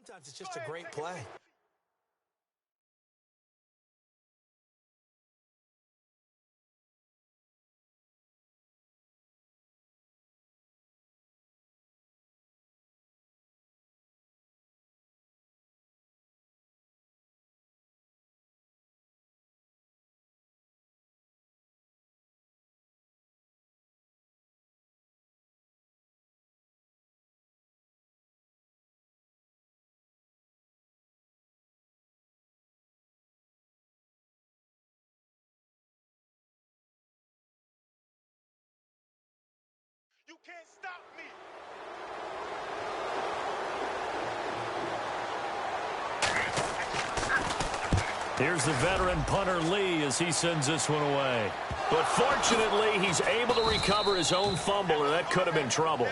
Sometimes it's just a great play. You can't stop me. Here's the veteran punter Lee as he sends this one away. But fortunately, he's able to recover his own fumble, or that could have been trouble.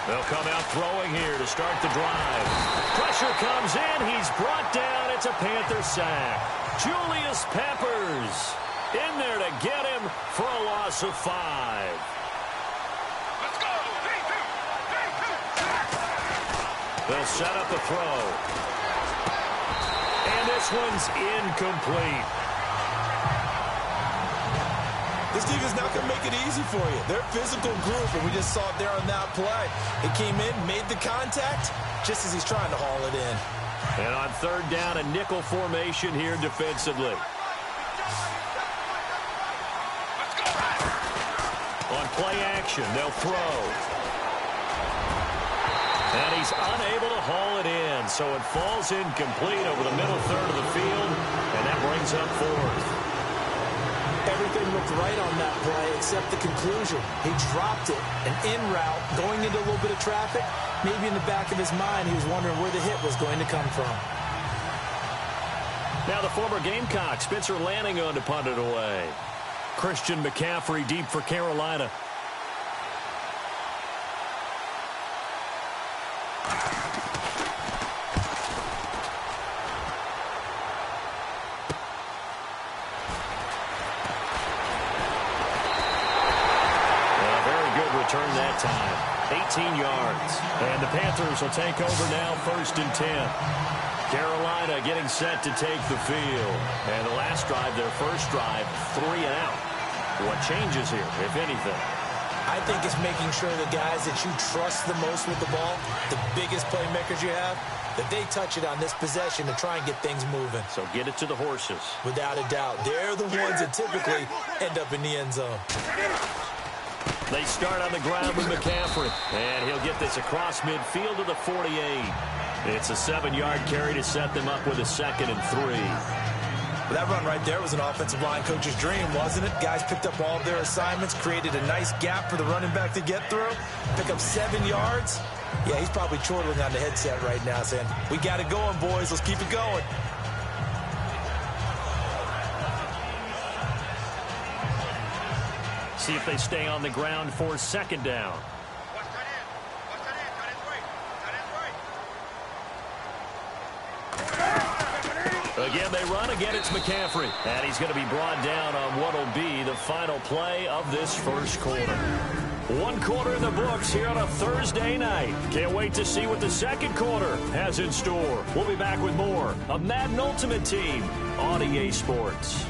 They'll come out throwing here to start the drive. Pressure comes in. He's brought down. It's a Panther sack. Julius Peppers in there to get him for a loss of 5. Let's go. They'll set up a throw. And this one's incomplete. This defense is not going to make it easy for you. They're a physical group, and we just saw it there on that play. He came in, made the contact, just as he's trying to haul it in. And on third down, a nickel formation here defensively. On play action, they'll throw. And he's unable to haul it in, so it falls incomplete over the middle third of the field, and that brings up 4th. Everything looked right on that play except the conclusion. He dropped it, an in route, going into a little bit of traffic. Maybe in the back of his mind, he was wondering where the hit was going to come from. Now the former Gamecock, Spencer Lanning, on to punt it away. Christian McCaffrey deep for Carolina. Turn that time. 18 yards. And the Panthers will take over now, 1st and 10. Carolina getting set to take the field. And the last drive, their first drive, 3 and out. What changes here, if anything? I think it's making sure the guys that you trust the most with the ball, the biggest playmakers you have, that they touch it on this possession to try and get things moving. So get it to the horses. Without a doubt. They're the ones that typically end up in the end zone. They start on the ground with McCaffrey, and he'll get this across midfield to the 48. It's a 7-yard carry to set them up with a 2nd and 3. Well, that run right there was an offensive line coach's dream, wasn't it? Guys picked up all of their assignments, created a nice gap for the running back to get through, pick up 7 yards. Yeah, he's probably chortling on the headset right now saying, we got it going, boys. Let's keep it going. See if they stay on the ground for 2nd down. Again, they run. Again, it's McCaffrey. And he's going to be brought down on what will be the final play of this first quarter. 1 quarter in the books here on a Thursday night. Can't wait to see what the second quarter has in store. We'll be back with more of Madden Ultimate Team on EA Sports.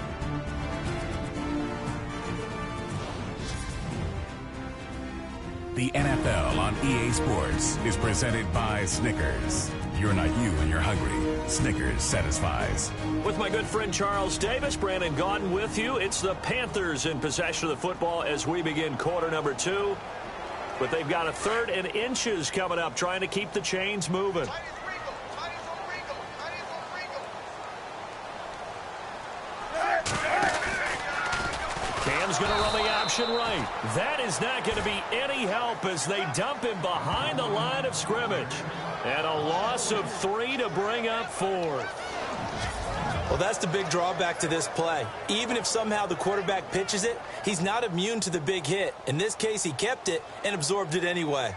The NFL on EA Sports is presented by Snickers. You're not you when you're hungry. Snickers satisfies. With my good friend Charles Davis, Brandon Gaudin with you. It's the Panthers in possession of the football as we begin quarter number 2. But they've got a 3rd and inches coming up, trying to keep the chains moving. Cam's going to run the option right. That is not going to be any help as they dump him behind the line of scrimmage. And a loss of 3 to bring up 4th. Well, that's the big drawback to this play. Even if somehow the quarterback pitches it, he's not immune to the big hit. In this case, he kept it and absorbed it anyway.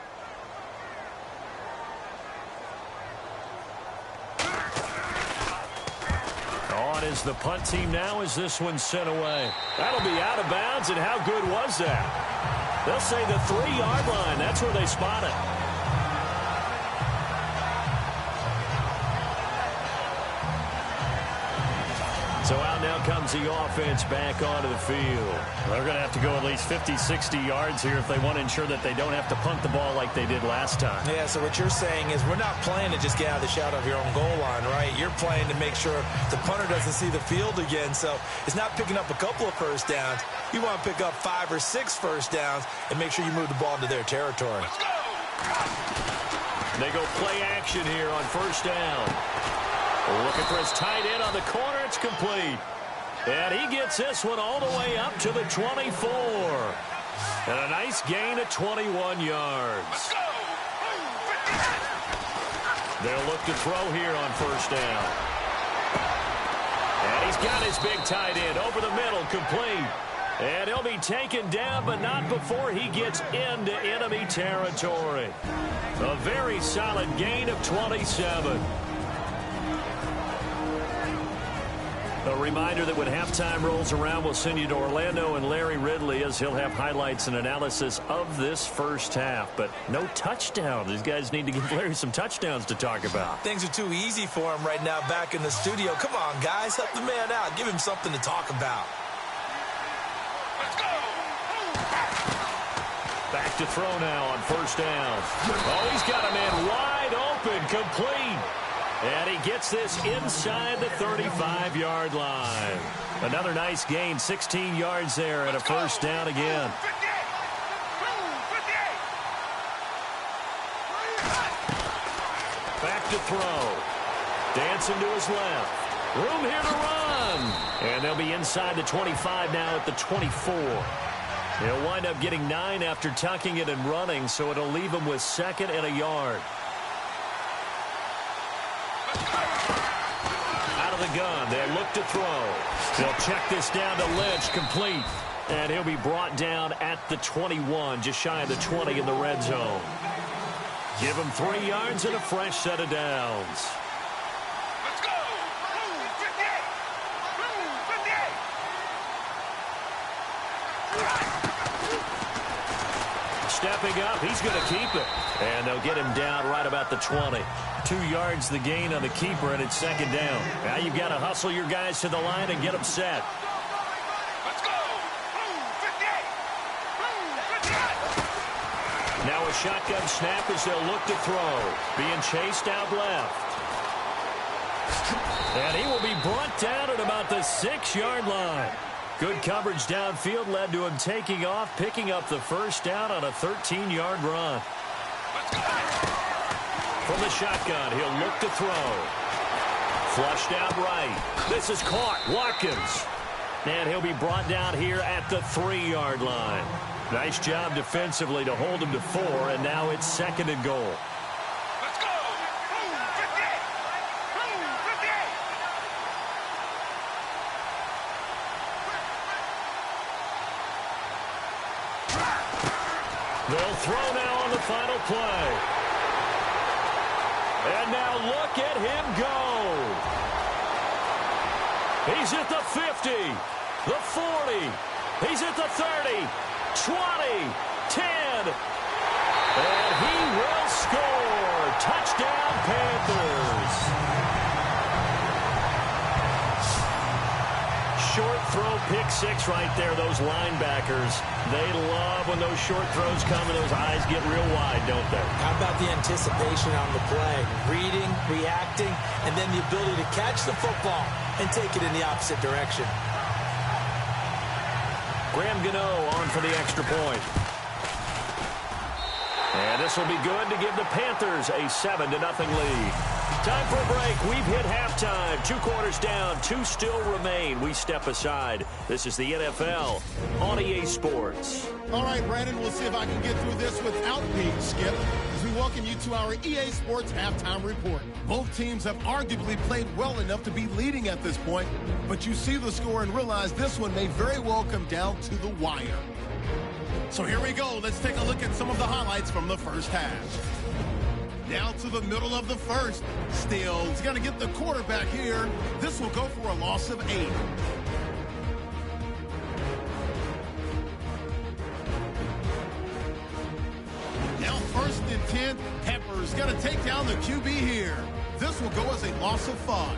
On is the punt team now as this one's sent away. That'll be out of bounds, and how good was that? They'll say the 3-yard line. That's where they spot it. So out now comes the offense back onto the field. They're going to have to go at least 50, 60 yards here if they want to ensure that they don't have to punt the ball like they did last time. Yeah, so what you're saying is we're not playing to just get out of the shadow of your own goal line, right? You're playing to make sure the punter doesn't see the field again. So it's not picking up a couple of first downs. You want to pick up 5 or 6 first downs and make sure you move the ball into their territory. They go play action here on first down. Looking for his tight end on the corner. It's complete. And he gets this one all the way up to the 24. And a nice gain of 21 yards. They'll look to throw here on first down. And he's got his big tight end over the middle, complete. And he'll be taken down, but not before he gets into enemy territory. A very solid gain of 27. A reminder that when halftime rolls around, we'll send you to Orlando and Larry Ridley as he'll have highlights and analysis of this first half. But no touchdown. These guys need to give Larry some touchdowns to talk about. Things are too easy for him right now back in the studio. Come on, guys. Help the man out. Give him something to talk about. Back to throw now on first down. Oh, he's got a man wide open, complete. And he gets this inside the 35-yard line. Another nice gain, 16 yards there, and a first down again. Back to throw. Dancing to his left. Room here to run. And they'll be inside the 25 now at the 24. He'll wind up getting 9 after tucking it and running, so it'll leave him with 2nd and a yard. The gun. They'll look to throw. They'll check this down to Lynch, complete. And he'll be brought down at the 21, just shy of the 20 in the red zone. Give him 3 yards and a fresh set of downs. Let's go! 58! Stepping up, he's going to keep it. And they'll get him down right about the 20. 2 yards the gain on the keeper, and it's 2nd down. Now you've got to hustle your guys to the line and get them set. Let's go! 58! Now a shotgun snap as they'll look to throw. Being chased out left. And he will be brought down at about the 6-yard line. Good coverage downfield led to him taking off, picking up the first down on a 13-yard run. From the shotgun, he'll look to throw. Flushed out right. This is caught. Watkins. And he'll be brought down here at the 3-yard line. Nice job defensively to hold him to 4, and now it's 2nd and goal. Let's go! 58! They'll throw now on the final play. And now look at him go. He's at the 50, the 40. He's at the 30, 20, 10. And he will score. Touchdown, Panthers. Short throw, pick 6 right there. Those linebackers, they love when those short throws come and those eyes get real wide, don't they? How about the anticipation on the play? Reading, reacting, and then the ability to catch the football and take it in the opposite direction. Graham Gano on for the extra point. And this will be good to give the Panthers a 7-0 lead. Time for a break. We've hit halftime. 2 quarters down. 2 still remain. We step aside. This is the NFL on EA Sports. All right, Brandon, we'll see if I can get through this without being skipped as we welcome you to our EA Sports Halftime Report. Both teams have arguably played well enough to be leading at this point, but you see the score and realize this one may very well come down to the wire. So here we go. Let's take a look at some of the highlights from the first half. Now to the middle of the first. Still, he's going to get the quarterback here. This will go for a loss of 8. Now first and 10. Pepper's going to take down the QB here. This will go as a loss of 5.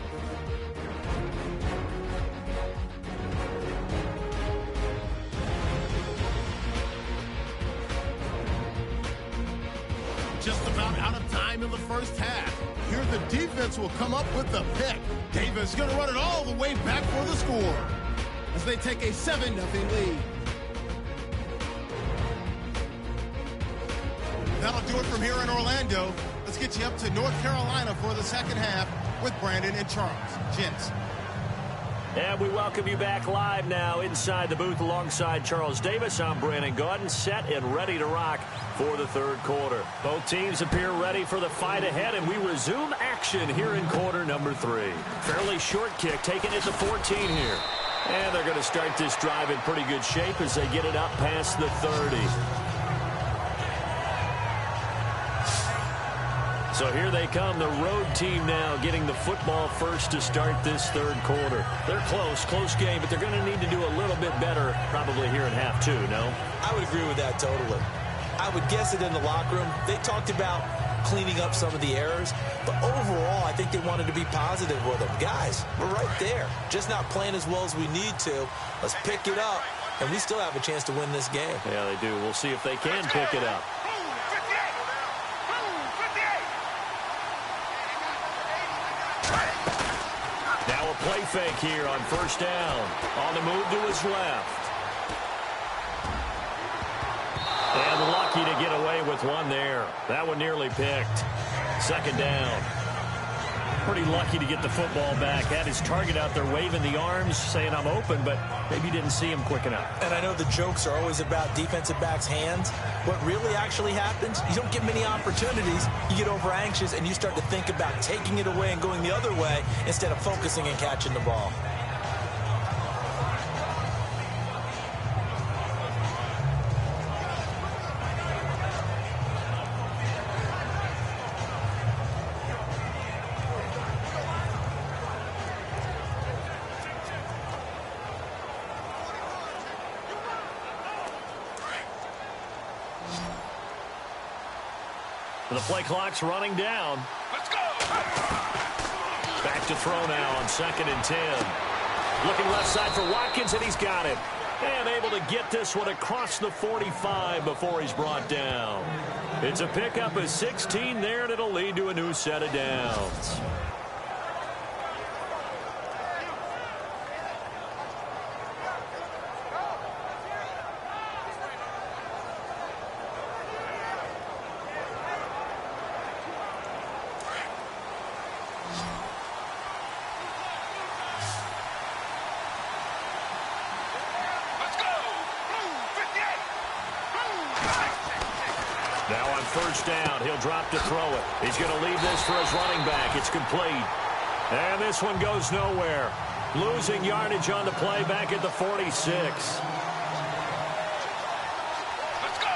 Just about out of time in the first half. Here the defense will come up with the pick. Davis going to run it all the way back for the score as they take a 7-0 lead. That'll do it from here in Orlando. Let's get you up to North Carolina for the second half with Brandon and Charles. Gents. And we welcome you back live now inside the booth alongside Charles Davis. I'm Brandon Gaudin, set and ready to rock for the third quarter. Both teams appear ready for the fight ahead, and we resume action here in quarter number 3. Fairly short kick, taken at the 14 here. And they're going to start this drive in pretty good shape as they get it up past the 30. So here they come, the road team now getting the football first to start this third quarter. They're close game, but they're going to need to do a little bit better probably here in half 2, no? I would agree with that totally. I would guess it in the locker room. They talked about cleaning up some of the errors, but overall I think they wanted to be positive with them. Guys, we're right there, just not playing as well as we need to. Let's pick it up, and we still have a chance to win this game. Yeah, they do. We'll see if they can pick it up. Now a play fake here on first down. On the move to his left. And lucky to get away with one there. That one nearly picked. Second down. Pretty lucky to get the football back. Had his target out there waving the arms, saying I'm open, but maybe didn't see him quick enough. And I know the jokes are always about defensive backs' hands. What really actually happens, you don't get many opportunities. You get over anxious, and you start to think about taking it away and going the other way instead of focusing and catching the ball. The play clock's running down. Let's go. Back to throw now on 2nd and 10. Looking left side for Watkins, and he's got it. And able to get this one across the 45 before he's brought down. It's a pickup of 16 there, and it'll lead to a new set of downs. First down, he'll drop to throw it. He's going to leave this for his running back. It's complete. And this one goes nowhere. Losing yardage on the play back at the 46. Let's go.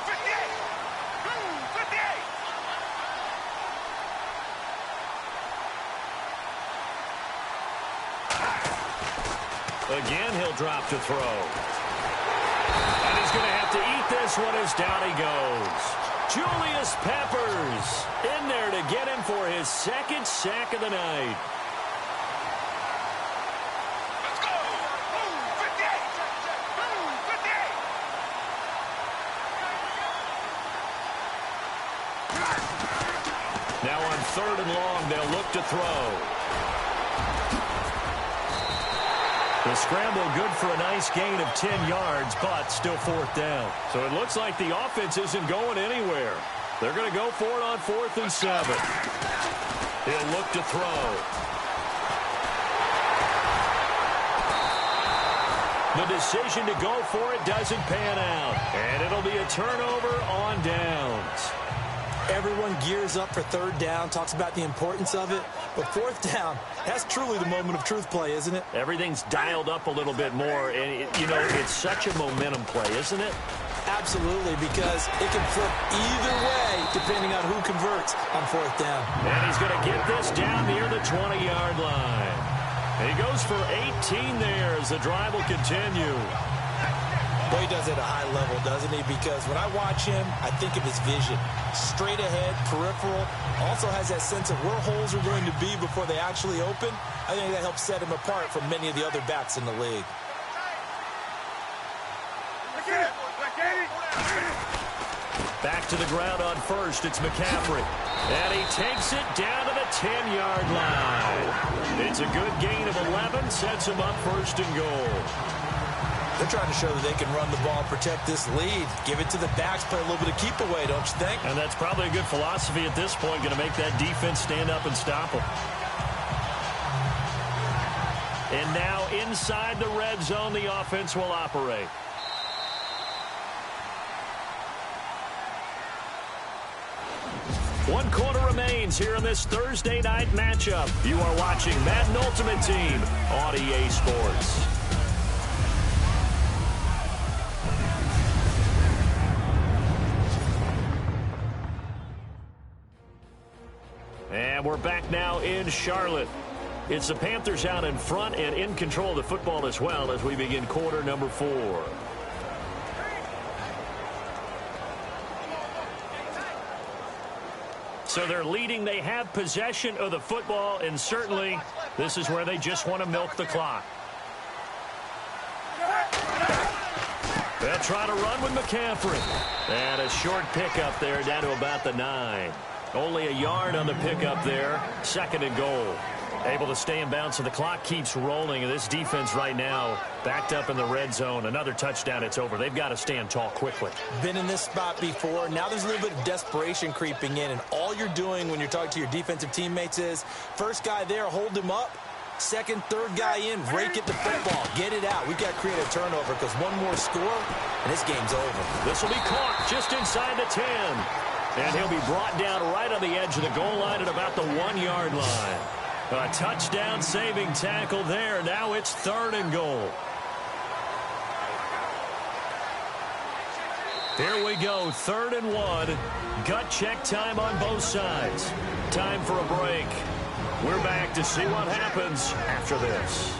58. 58. Again, he'll drop to throw. And he's going to have to eat this one as down he goes. Julius Peppers in there to get him for his second sack of the night. Let's go. 58. 58. Now on 3rd and long, they'll look to throw. The scramble good for a nice gain of 10 yards, but still 4th down. So it looks like the offense isn't going anywhere. They're going to go for it on 4th and 7. He'll look to throw. The decision to go for it doesn't pan out. And it'll be a turnover on downs. Everyone gears up for third down, talks about the importance of it. But fourth down, that's truly the moment of truth play, isn't it? Everything's dialed up a little bit more. And, it's such a momentum play, isn't it? Absolutely, because it can flip either way depending on who converts on fourth down. And he's going to get this down near the 20-yard line. And he goes for 18 there as the drive will continue. Boy, he does it at a high level, doesn't he? Because when I watch him, I think of his vision. Straight ahead, peripheral. Also has that sense of where holes are going to be before they actually open. I think that helps set him apart from many of the other backs in the league. Back to the ground on first. It's McCaffrey. And he takes it down to the 10-yard line. It's a good gain of 11. Sets him up first and goal. They're trying to show that they can run the ball, protect this lead. Give it to the backs, play a little bit of keep away, don't you think? And that's probably a good philosophy at this point. Going to make that defense stand up and stop them. And now inside the red zone, the offense will operate. One quarter remains here in this Thursday night matchup. You are watching Madden Ultimate Team on EA Sports. And we're back now in Charlotte. It's the Panthers out in front and in control of the football as well as we begin quarter number 4. So they're leading. They have possession of the football, and certainly this is where they just want to milk the clock. They'll try to run with McCaffrey. And a short pickup there down to about the 9. Only a yard on the pickup there. Second and goal. Able to stay in bounds, so the clock keeps rolling. And this defense right now backed up in the red zone. Another touchdown, it's over. They've got to stand tall quickly. Been in this spot before. Now there's a little bit of desperation creeping in. And all you're doing when you're talking to your defensive teammates is, first guy there, hold him up. Second, third guy in, rake at the football. Get it out. We've got to create a turnover because one more score, and this game's over. This will be caught just inside the 10. And he'll be brought down right on the edge of the goal line at about the 1-yard line. A touchdown saving tackle there. Now it's third and goal. Here we go, 3rd and 1. Gut check time on both sides. Time for a break. We're back to see what happens after this.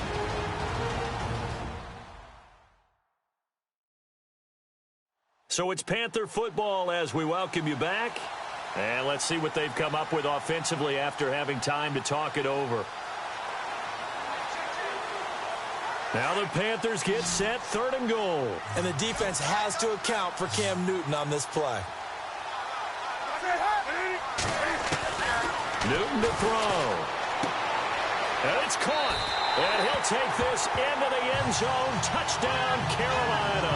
So it's Panther football as we welcome you back. And let's see what they've come up with offensively after having time to talk it over. Now the Panthers get set, 3rd and goal. And the defense has to account for Cam Newton on this play. Newton to throw. And it's caught. And he'll take this into the end zone. Touchdown, Carolina.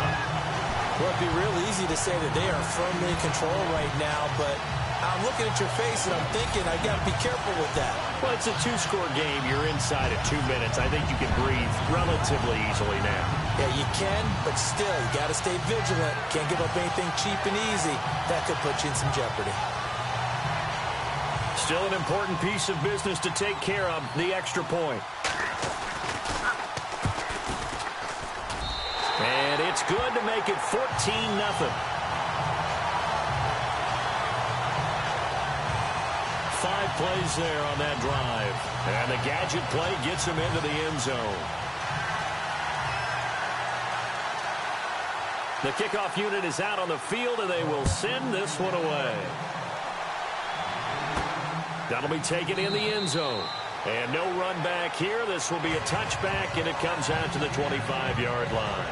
Well, it'd be real easy to say that they are firmly in control right now, but I'm looking at your face and I'm thinking I got to be careful with that. Well, it's a 2-score game. You're inside at 2 minutes. I think you can breathe relatively easily now. Yeah, you can, but still, you got to stay vigilant. Can't give up anything cheap and easy. That could put you in some jeopardy. Still an important piece of business to take care of, the extra point. And it's good to make it 14-0. 5 plays there on that drive. And the gadget play gets him into the end zone. The kickoff unit is out on the field, and they will send this one away. That'll be taken in the end zone. And no run back here. This will be a touchback, and it comes out to the 25-yard line.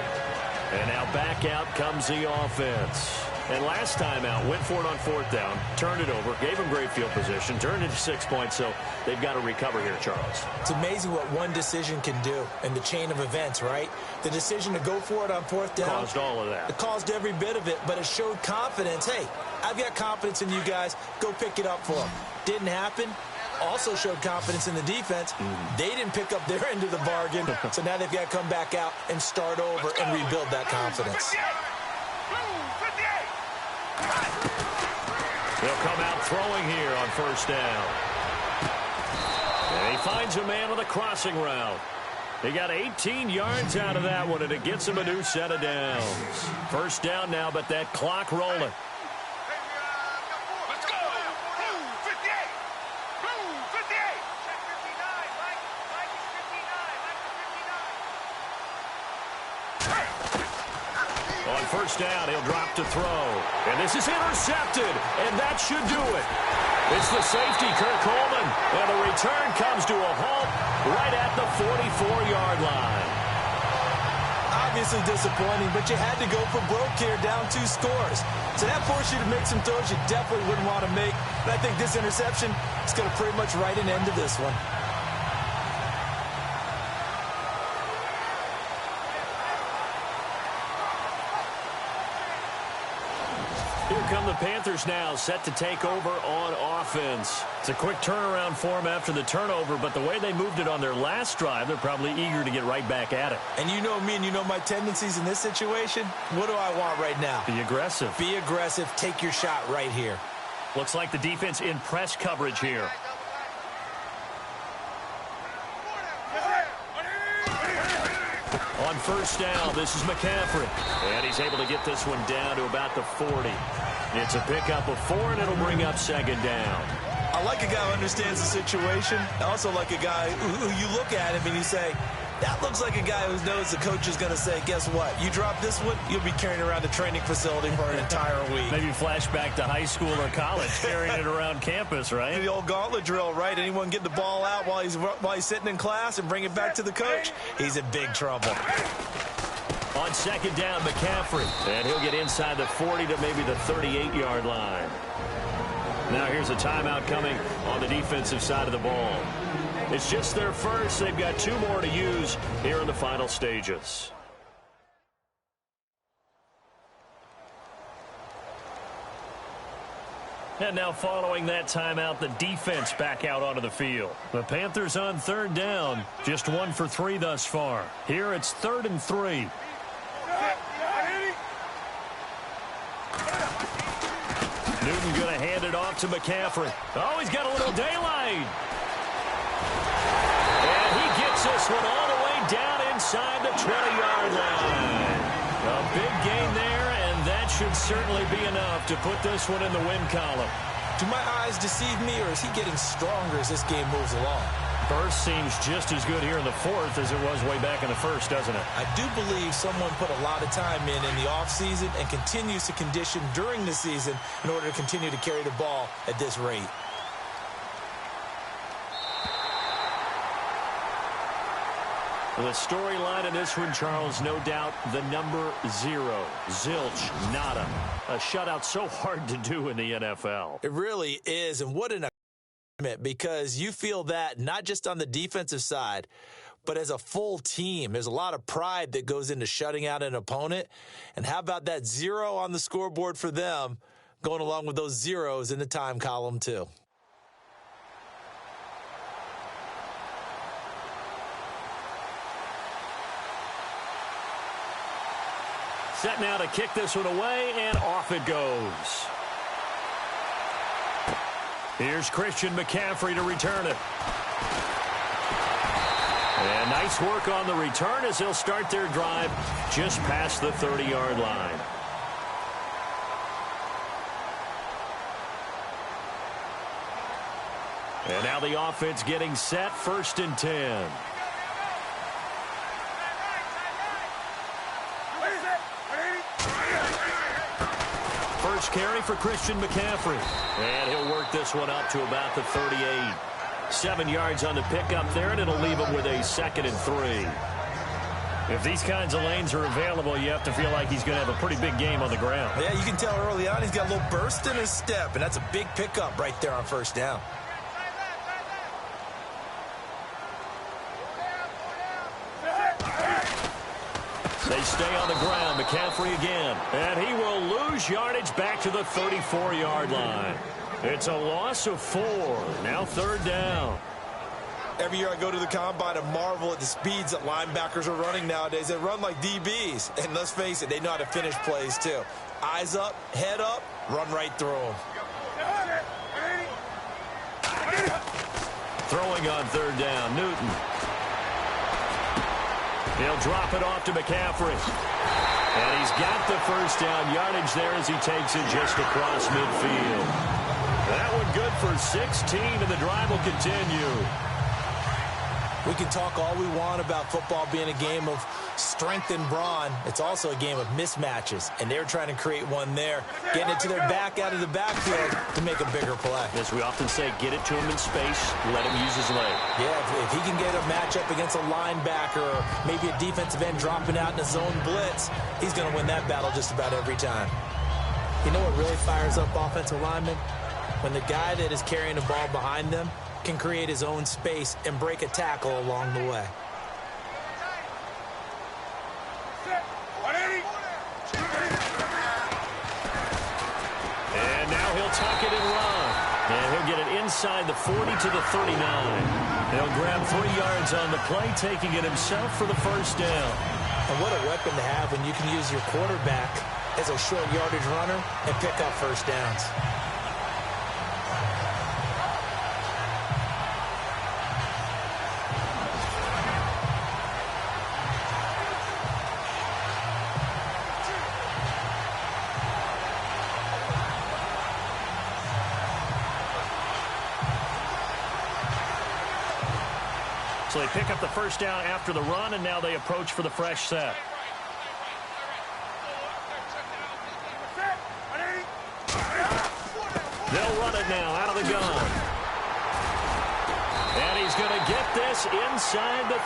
And now back out comes the offense. And last time out, went for it on 4th down, turned it over, gave them great field position, turned it to 6 points, so they've got to recover here, Charles. It's amazing what one decision can do in the chain of events, right? The decision to go for it on 4th down. Caused all of that. It caused every bit of it, but it showed confidence. Hey, I've got confidence in you guys. Go pick it up for them. Didn't happen. Also showed confidence in the defense. They didn't pick up their end of the bargain, so now they've got to come back out and start over and rebuild that confidence. He'll come out throwing here on first down. And he finds a man on the crossing route. He got 18 yards out of that one, and it gets him a new set of downs. First down now, but that clock rolling. Let's go. 58. 58. Check 59. Mike is 59. On first down, he'll drop to throw. And this is intercepted, and that should do it. It's the safety, Kirk Coleman. And the return comes to a halt right at the 44-yard line. Obviously disappointing, but you had to go for broke here, down 2 scores. So that forced you to make some throws you definitely wouldn't want to make. And I think this interception is going to pretty much write an end to this one. Here come the Panthers now, set to take over on offense. It's a quick turnaround for them after the turnover, but the way they moved it on their last drive, they're probably eager to get right back at it. And you know me and you know my tendencies in this situation. What do I want right now? Be aggressive. Be aggressive. Take your shot right here. Looks like the defense in press coverage here. On first down, this is McCaffrey. And he's able to get this one down to about the 40. It's a pickup of 4, and it'll bring up second down. I like a guy who understands the situation. I also like a guy who you look at him and you say, that looks like a guy who knows the coach is going to say, guess what? You drop this one, you'll be carrying around the training facility for an entire week. Maybe flashback to high school or college, carrying it around campus, right? The old gauntlet drill, right? Anyone get the ball out while he's sitting in class and bring it back to the coach? He's in big trouble. On second down, McCaffrey. And he'll get inside the 40 to maybe the 38-yard line. Now here's a timeout coming on the defensive side of the ball. It's just their first. They've got 2 more to use here in the final stages. And now following that timeout, the defense back out onto the field. The Panthers on third down, just 1 for 3 thus far. Here it's 3rd and 3. Newton going to hand it off to McCaffrey. Oh, he's got a little daylight. And he gets this one all the way down inside the 20-yard line. A big gain there, and that should certainly be enough to put this one in the win column. Do my eyes deceive me, or is he getting stronger as this game moves along? Burst seems just as good here in the 4th as it was way back in the 1st, doesn't it? I do believe someone put a lot of time in the offseason and continues to condition during the season in order to continue to carry the ball at this rate. The storyline in this one, Charles, no doubt the number 0. Zilch, nada. A shutout so hard to do in the NFL. It really is, and what an accomplishment, because you feel that not just on the defensive side, but as a full team. There's a lot of pride that goes into shutting out an opponent. And how about that 0 on the scoreboard for them, going along with those zeros in the time column too. Set now to kick this one away, and off it goes. Here's Christian McCaffrey to return it. And nice work on the return as they'll start their drive just past the 30-yard line. And now the offense getting set, 1st and 10. First carry for Christian McCaffrey. And he'll work this one up to about the 38. 7 yards on the pickup there, and it'll leave him with a 2nd and 3. If these kinds of lanes are available, you have to feel like he's going to have a pretty big game on the ground. Yeah, you can tell early on he's got a little burst in his step, and that's a big pickup right there on first down. They stay on the ground. McCaffrey again. And he will lose yardage back to the 34-yard line. It's a loss of 4. Now 3rd down. Every year I go to the combine and marvel at the speeds that linebackers are running nowadays. They run like DBs. And let's face it, they know how to finish plays too. Eyes up, head up, run right through them. Throwing on third down, Newton. He'll drop it off to McCaffrey. And he's got the first down yardage there as he takes it just across midfield. That one good for 16, and the drive will continue. We can talk all we want about football being a game of strength and brawn. It's also a game of mismatches, and they're trying to create one there, getting it to their back out of the backfield to make a bigger play. As we often say, get it to him in space, let him use his leg. Yeah, if he can get a matchup against a linebacker or maybe a defensive end dropping out in a zone blitz, he's going to win that battle just about every time. You know what really fires up offensive linemen? When the guy that is carrying the ball behind them can create his own space and break a tackle along the way. And now he'll tuck it and run. And he'll get it inside the 40 to the 39. He'll grab 3 yards on the play, taking it himself for the first down. And what a weapon to have when you can use your quarterback as a short yardage runner and pick up first downs. So they pick up the first down after the run, and now they approach for the fresh set. They'll run it now out of the gun. And he's going to get this inside the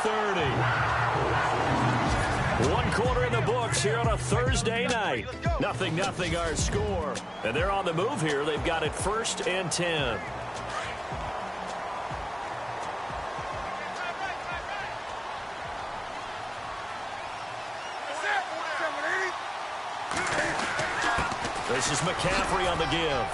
30. 1 quarter in the books here on a Thursday night. 0-0 our score. And they're on the move here. They've got it 1st and 10. This is McCaffrey on the give.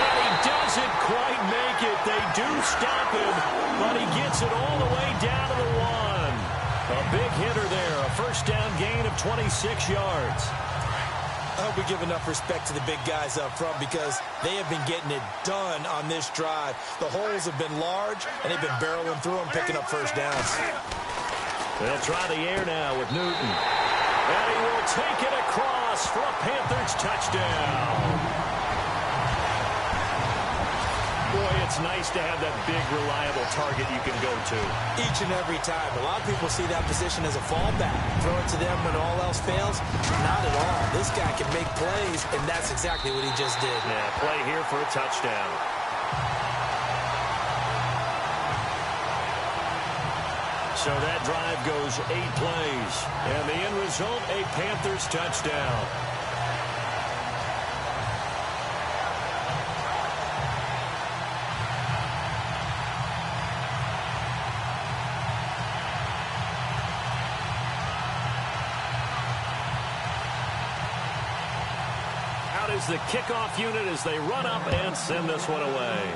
And he doesn't quite make it. They do stop him, but he gets it all the way down to the 1. A big hitter there. A first down gain of 26 yards. I hope we give enough respect to the big guys up front because they have been getting it done on this drive. The holes have been large, and they've been barreling through them, picking up first downs. They'll try the air now with Newton. And he will take it across for a Panthers touchdown. Boy, it's nice to have that big, reliable target you can go to. Each and every time. A lot of people see that position as a fallback. Throw it to them when all else fails. Not at all. This guy can make plays, and that's exactly what he just did. Yeah, play here for a touchdown. So that drive goes 8 plays. And the end result, a Panthers touchdown. Out is the kickoff unit as they run up and send this one away.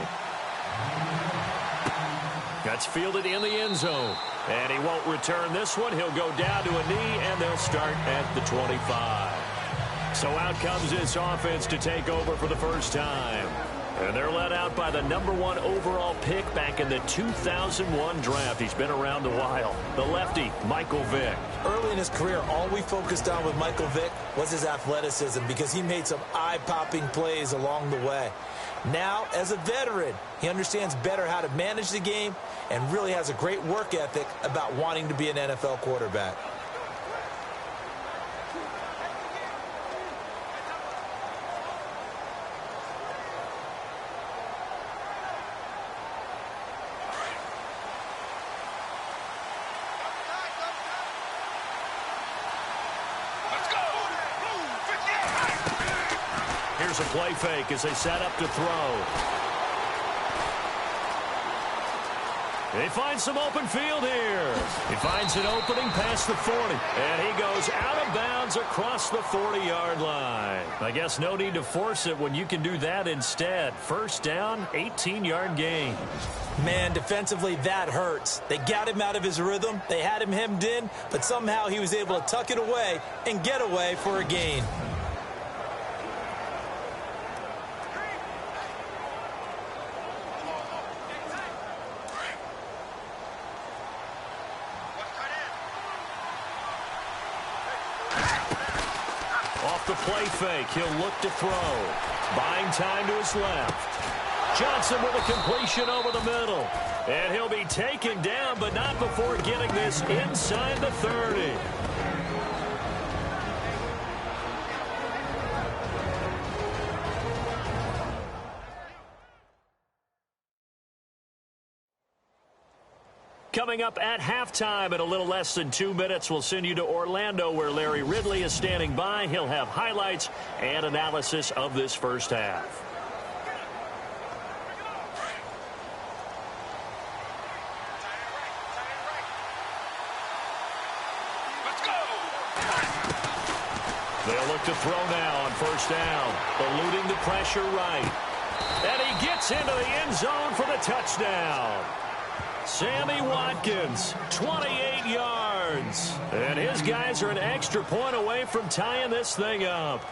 That's fielded in the end zone. And he won't return this one. He'll go down to a knee, and they'll start at the 25. So out comes this offense to take over for the first time. And they're led out by the #1 overall pick back in the 2001 draft. He's been around a while. The lefty, Michael Vick. Early in his career, all we focused on with Michael Vick was his athleticism because he made some eye-popping plays along the way. Now, as a veteran, he understands better how to manage the game and really has a great work ethic about wanting to be an NFL quarterback. Here's a play fake as they set up to throw. He finds some open field here. He finds an opening past the 40. And he goes out of bounds across the 40-yard line. I guess no need to force it when you can do that instead. First down, 18-yard gain. Man, defensively, that hurts. They got him out of his rhythm. They had him hemmed in, but somehow he was able to tuck it away and get away for a gain. play fake. He'll look to throw. Buying time to his left. Johnson with a completion over the middle. And he'll be taken down, but not before getting this inside the 30. Coming up at halftime in a little less than 2 minutes, we'll send you to Orlando where Larry Ridley is standing by. He'll have highlights and analysis of this first half. They'll look to throw now on first down, eluding the pressure right. And he gets into the end zone for the touchdown. Sammy Watkins, 28 yards. And his guys are an extra point away from tying this thing up.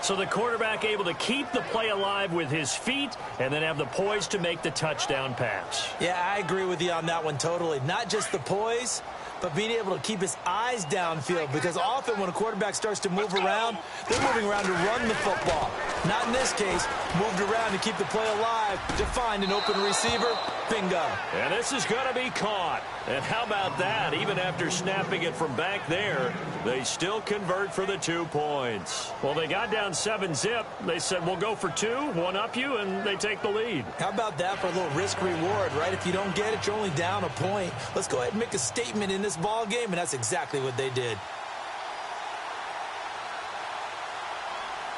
So the quarterback able to keep the play alive with his feet and then have the poise to make the touchdown pass. Yeah, I agree with you on that one totally. Not just the poise, but being able to keep his eyes downfield, because often when a quarterback starts to move around, they're moving around to run the football. Not in this case, moved around to keep the play alive, to find an open receiver, bingo. And this is going to be caught. And how about that? Even after snapping it from back there, they still convert for the 2 points. Well, they got down 7-zip. They said, we'll go for 2, one up you, and they take the lead. How about that for a little risk-reward, right? If you don't get it, you're only down a point. Let's go ahead and make a statement in this ball game, and that's exactly what they did.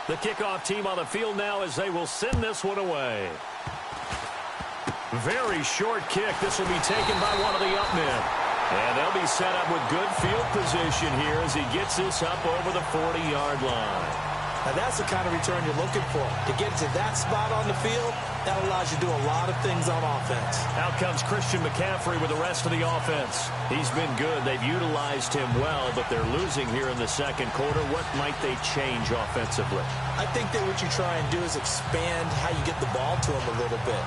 The kickoff team on the field now as they will send this one away. Very short kick. This will be taken by one of the up men. And they'll be set up with good field position here as he gets this up over the 40-yard line. Now that's the kind of return you're looking for. To get to that spot on the field, that allows you to do a lot of things on offense. Out comes Christian McCaffrey with the rest of the offense. He's been good. They've utilized him well, but they're losing here in the second quarter. What might they change offensively? I think that what you try and do is expand how you get the ball to him a little bit.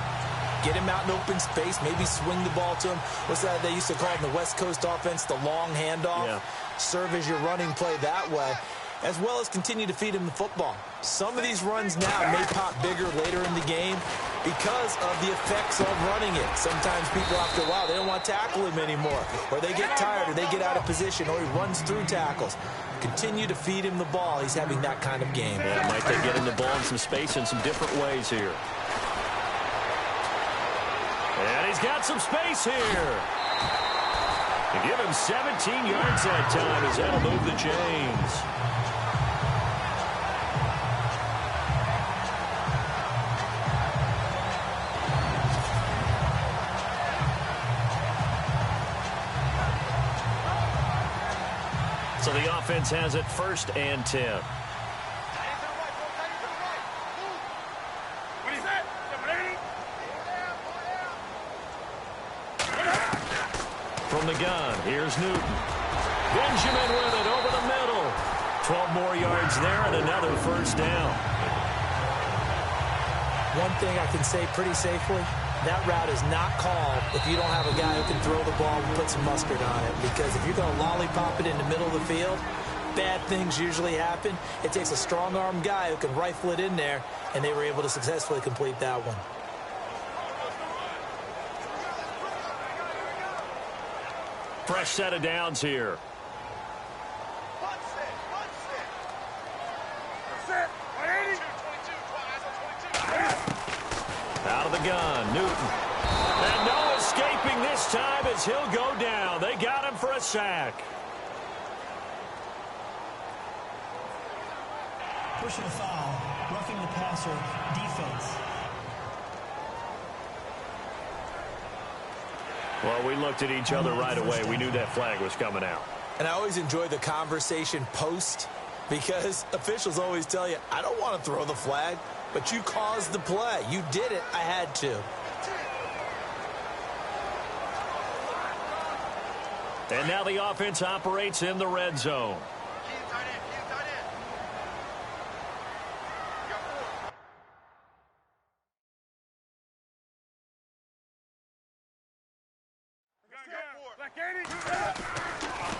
Get him out in open space, maybe swing the ball to him. What's that they used to call in the West Coast offense, the long handoff? Yeah. Serve as your running play that way, as well as continue to feed him the football. Some of these runs now may pop bigger later in the game because of the effects of running it. Sometimes people, after a while, they don't want to tackle him anymore, or they get tired, or they get out of position, or he runs through tackles. Continue to feed him the ball. He's having that kind of game. Yeah, might they get him the ball in some space in some different ways here. And he's got some space here. To give him 17 yards that time as that'll move the chains. So the offense has it 1st and 10. From the gun, here's Newton. Benjamin with it over the middle. 12 more yards there and another 1st down. One thing I can say pretty safely, that route is not called if you don't have a guy who can throw the ball and put some mustard on it. Because if you're going to lollipop it in the middle of the field, bad things usually happen. It takes a strong-arm guy who can rifle it in there, and they were able to successfully complete that one. Fresh set of downs here. Out of the gun, Newton. And no escaping this time as he'll go down. They got him for a sack. Pushing a foul, roughing the passer, defense. Well, we looked at each other right away. We knew that flag was coming out. And I always enjoy the conversation post, because officials always tell you, I don't want to throw the flag, but you caused the play. You did it. I had to. And now the offense operates in the red zone.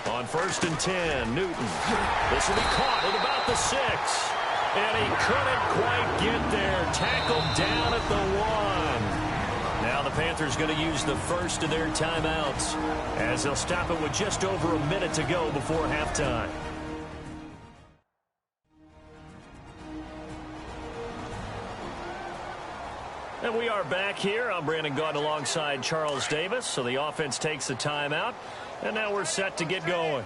On 1st and 10, Newton. This will be caught at about the 6. And he couldn't quite get there. Tackled down at the 1. Now the Panthers going to use the first of their timeouts as they'll stop it with just over a minute to go before halftime. And we are back here. I'm Brandon Gaudin alongside Charles Davis. So the offense takes the timeout. And now we're set to get going.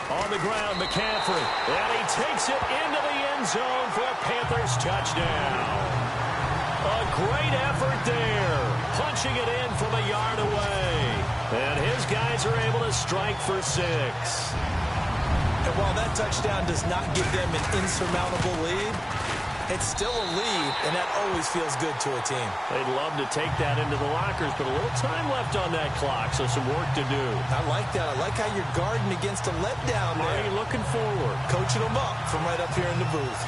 On the ground, McCaffrey. And he takes it into the end zone for a Panthers touchdown. A great effort there. Punching it in from a yard away. And his guys are able to strike for 6. And while that touchdown does not give them an insurmountable lead, it's still a lead, and that always feels good to a team. They'd love to take that into the lockers, but a little time left on that clock, so some work to do. I like that. I like how you're guarding against a letdown there. Are you looking forward? Coaching them up from right up here in the booth.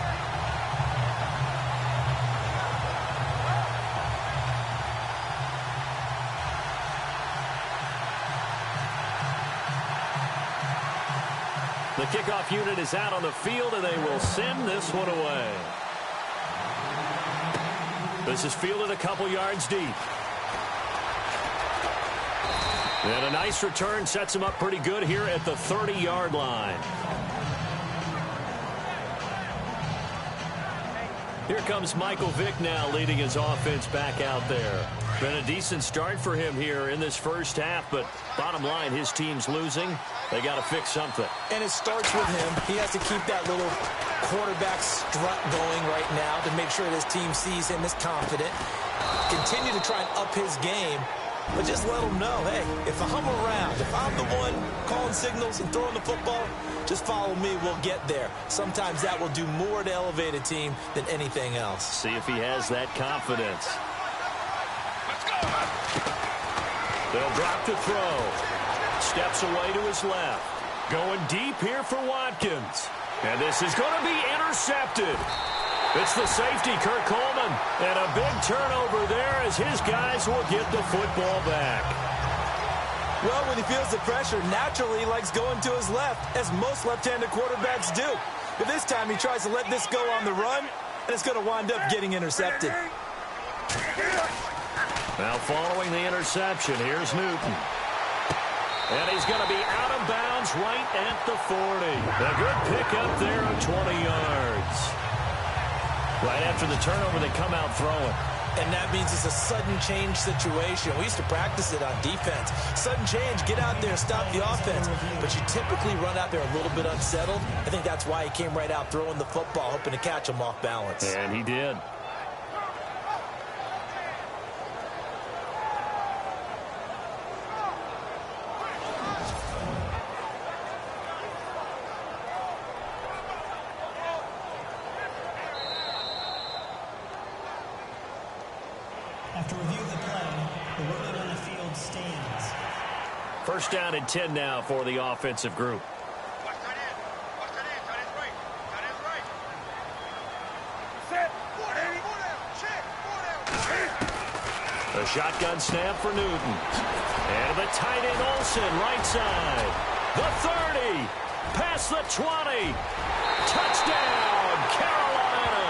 The kickoff unit is out on the field, and they will send this one away. This is fielded a couple yards deep. And a nice return sets him up pretty good here at the 30-yard line. Here comes Michael Vick now leading his offense back out there. Been a decent start for him here in this first half, but bottom line, his team's losing. They got to fix something. And it starts with him. He has to keep that little quarterback strut going right now to make sure his team sees him as confident. Continue to try and up his game, but just let him know, hey, if I'm around, if I'm the one calling signals and throwing the football, just follow me, we'll get there. Sometimes that will do more to elevate a team than anything else. See if he has that confidence. They'll drop the throw. Steps away to his left. Going deep here for Watkins. And this is going to be intercepted. It's the safety, Kurt Coleman. And a big turnover there as his guys will get the football back. Well, when he feels the pressure, naturally he likes going to his left, as most left-handed quarterbacks do. But this time he tries to let this go on the run, and it's going to wind up getting intercepted. Now following the interception, here's Newton. And he's going to be out of bounds right at the 40. A good pickup there of 20 yards. Right after the turnover, they come out throwing. And that means it's a sudden change situation. We used to practice it on defense. Sudden change, get out there, stop the offense. But you typically run out there a little bit unsettled. I think that's why he came right out throwing the football, hoping to catch him off balance. And he did. After review of the play, the ruling on the field stands. First down and 10 now for the offensive group. A shotgun snap for Newton. And the tight end Olsen, right side. The 30. Past the 20. Touchdown, Carolina.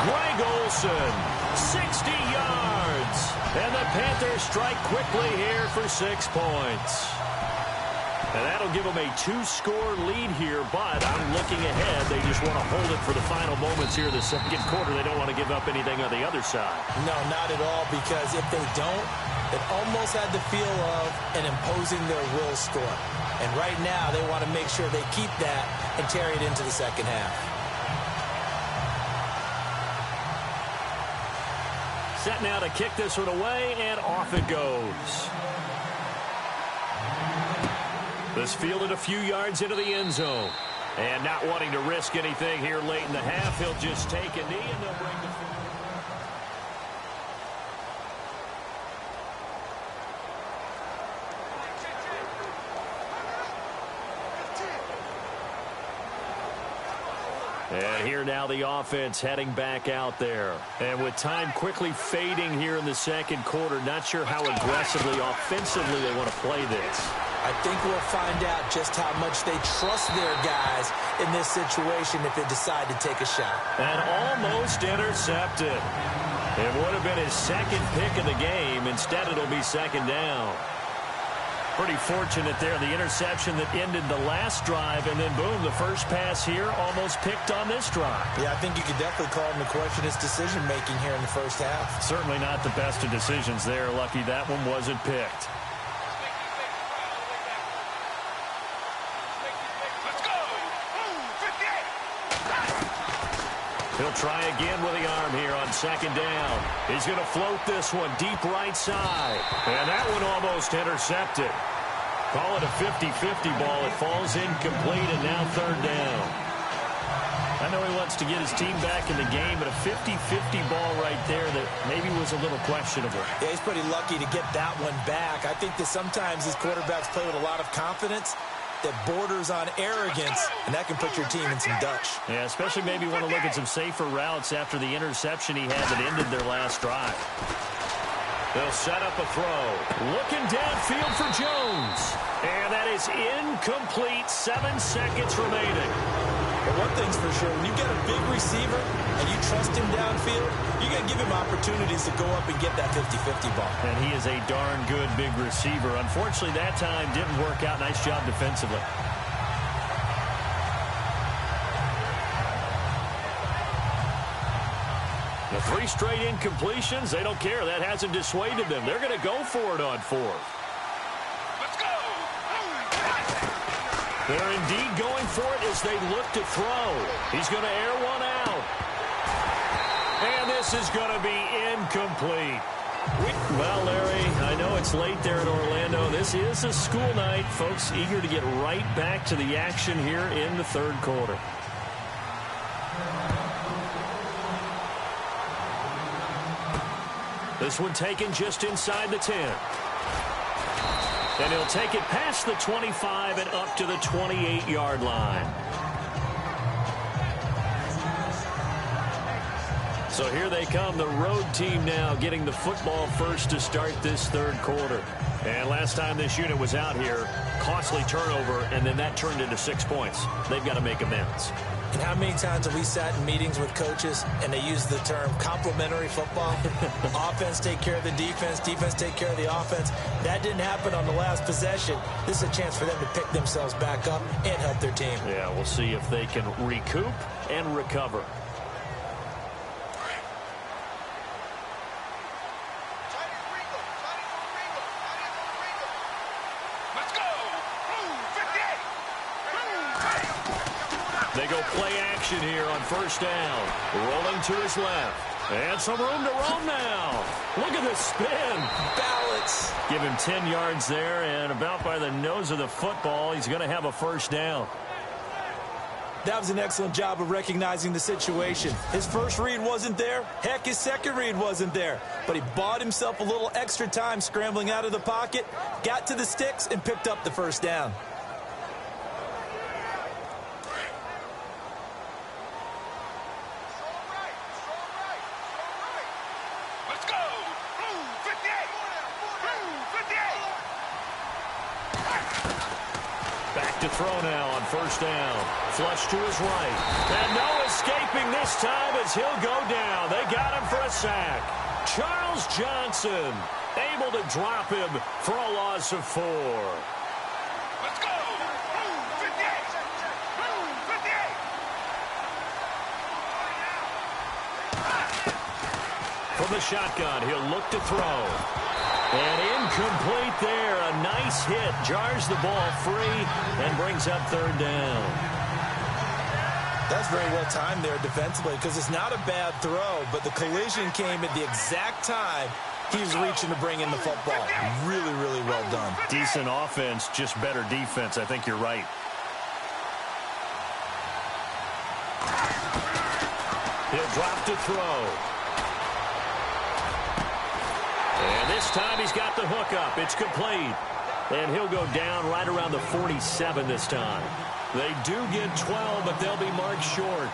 Greg Olsen, 60 yards. And the Panthers strike quickly here for 6 points. And that'll give them a 2-score lead here, but I'm looking ahead. They just want to hold it for the final moments here in the second quarter. They don't want to give up anything on the other side. No, not at all, because if they don't, it almost had the feel of an imposing their will score. And right now, they want to make sure they keep that and carry it into the second half. Set now to kick this one away, and off it goes. This fielded a few yards into the end zone. And not wanting to risk anything here late in the half, he'll just take a knee and they'll bring the And here now the offense heading back out there. And with time quickly fading here in the second quarter, not sure how aggressively, offensively they want to play this. I think we'll find out just how much they trust their guys in this situation if they decide to take a shot. And almost intercepted. It would have been his second pick of the game. Instead, it'll be second down. Pretty fortunate there. The interception that ended the last drive, and then boom, the first pass here almost picked on this drive. Yeah, I think you could definitely call him to question his decision-making here in the first half. Certainly not the best of decisions there. Lucky that one wasn't picked. Let's go! Move! 58! He'll try again with the arm here on second down. He's going to float this one deep right side. And that one almost intercepted. Call it a 50-50 ball. It falls incomplete, and now third down. I know he wants to get his team back in the game, but a 50-50 ball right there that maybe was a little questionable. Yeah, he's pretty lucky to get that one back. I think that sometimes these quarterbacks play with a lot of confidence that borders on arrogance, and that can put your team in some Dutch. Yeah, especially maybe want to look at some safer routes after the interception he had that ended their last drive. They'll set up a throw. Looking downfield for Jones. And that is incomplete. 7 seconds remaining. But one thing's for sure, when you get a big receiver and you trust him downfield, you're going to give him opportunities to go up and get that 50-50 ball. And he is a darn good big receiver. Unfortunately, that time didn't work out. Nice job defensively. The 3 straight incompletions, they don't care. That hasn't dissuaded them. They're going to go for it on 4th. Let's go! They're indeed going for it as they look to throw. He's going to air one out. And this is going to be incomplete. Well, Larry, I know it's late there in Orlando. This is a school night. Folks eager to get right back to the action here in the third quarter. This one taken just inside the 10. And he'll take it past the 25 and up to the 28-yard line. So here they come, the road team now getting the football first to start this third quarter. And last time this unit was out here, costly turnover, and then that turned into 6 points. They've got to make amends. And how many times have we sat in meetings with coaches and they use the term complementary football? Offense take care of the defense, defense take care of the offense. That didn't happen on the last possession. This is a chance for them to pick themselves back up and help their team. Yeah, we'll see if they can recoup and recover. Let's go! Move! 58! They go play action here on first down. Rolling to his left. And some room to roam now. Look at this spin. Balance. Give him 10 yards there, and about by the nose of the football, he's going to have a first down. That was an excellent job of recognizing the situation. His first read wasn't there. Heck, his second read wasn't there. But he bought himself a little extra time scrambling out of the pocket, got to the sticks, and picked up the first down. Let's go! Move! 58! Move! 58! Back to throw now on first down. Flush to his right. And no escaping this time as he'll go down. They got him for a sack. Charles Johnson able to drop him for a loss of 4. Let's go! Move! 58! Move! 58! From the shotgun, he'll look to throw. And incomplete there. A nice hit. Jars the ball free and brings up third down. That's very well timed there defensively because it's not a bad throw, but the collision came at the exact time he was reaching to bring in the football. Really, really well done. Decent offense, just better defense. I think you're right. He'll drop to throw. And this time he's got the hook up. It's complete. And he'll go down right around the 47 this time. They do get 12, but they'll be marked short.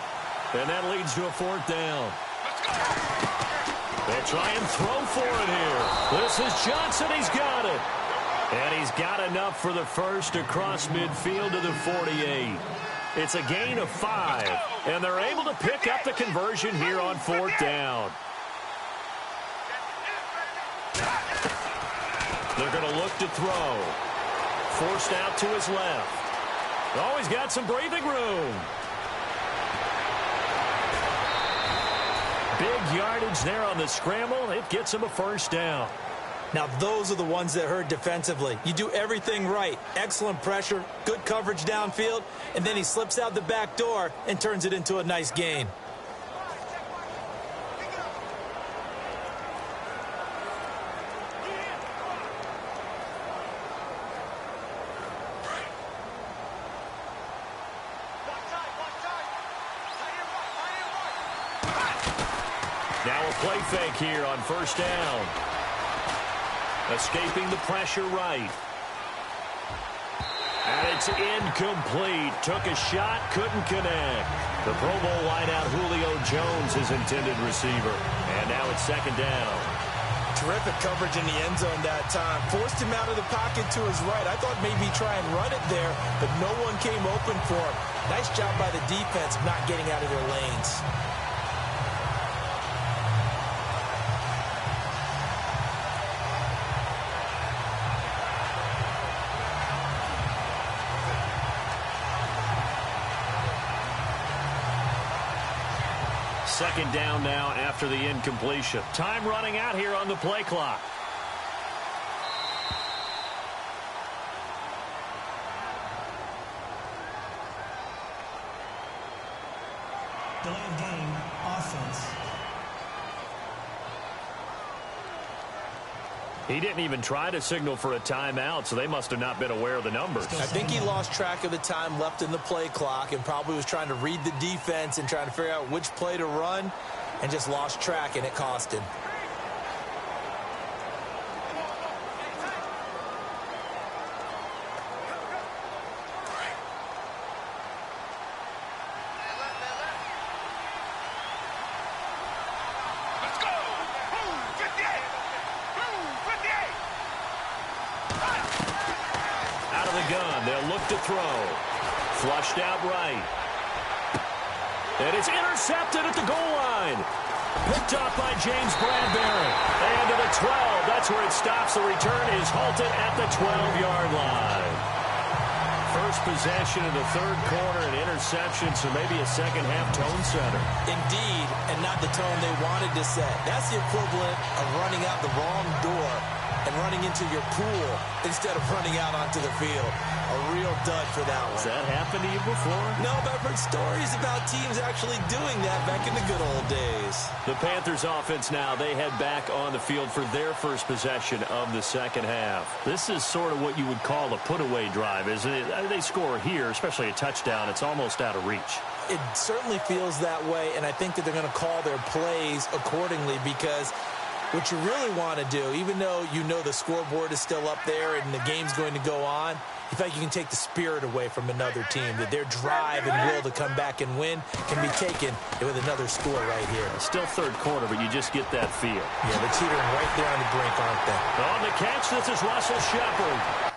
And that leads to a fourth down. They try and throw for it here. This is Johnson. He's got it. And he's got enough for the first across midfield to the 48. It's a gain of 5, and they're able to pick up the conversion here on 4th down. They're going to look to throw. Forced out to his left. Oh, he's got some breathing room. Big yardage there on the scramble. It gets him a first down. Now, those are the ones that hurt defensively. You do everything right. Excellent pressure, good coverage downfield, and then he slips out the back door and turns it into a nice gain. Now a play fake here on 1st down. Escaping the pressure right. And it's incomplete. Took a shot, couldn't connect. The Pro Bowl wideout Julio Jones, his intended receiver. And now it's 2nd down. Terrific coverage in the end zone that time. Forced him out of the pocket to his right. I thought maybe try and run it there, but no one came open for him. Nice job by the defense of not getting out of their lanes. Second down now after the incompletion. Time running out here on the play clock. Delay of game, offense. He didn't even try to signal for a timeout, so they must have not been aware of the numbers. I think he lost track of the time left in the play clock and probably was trying to read the defense and trying to figure out which play to run and just lost track, and it cost him. Let's go! 58! 58! Out of the gun, they'll look to throw. Flushed out right. And it's intercepted at the goal line. Picked up by James Bradbury. And to the 12. That's where it stops. The return is halted at the 12-yard line. First possession of the 3rd quarter, an interception, so maybe a second-half tone setter. Indeed, and not the tone they wanted to set. That's the equivalent of running out the wrong door and running into your pool instead of running out onto the field. A real dud for that one. Has that happened to you before? No, but I've heard stories about teams actually doing that back in the good old days. The Panthers offense now, they head back on the field for their first possession of the second half. This is sort of what you would call a put-away drive, isn't it? They score here, especially a touchdown. It's almost out of reach. It certainly feels that way, and I think that they're going to call their plays accordingly because what you really want to do, even though you know the scoreboard is still up there and the game's going to go on, you feel like you can take the spirit away from another team, that their drive and will to come back and win can be taken with another score right here. Still 3rd quarter, but you just get that feel. Yeah, they're teetering right there on the brink, aren't they? On the catch, this is Russell Shepard.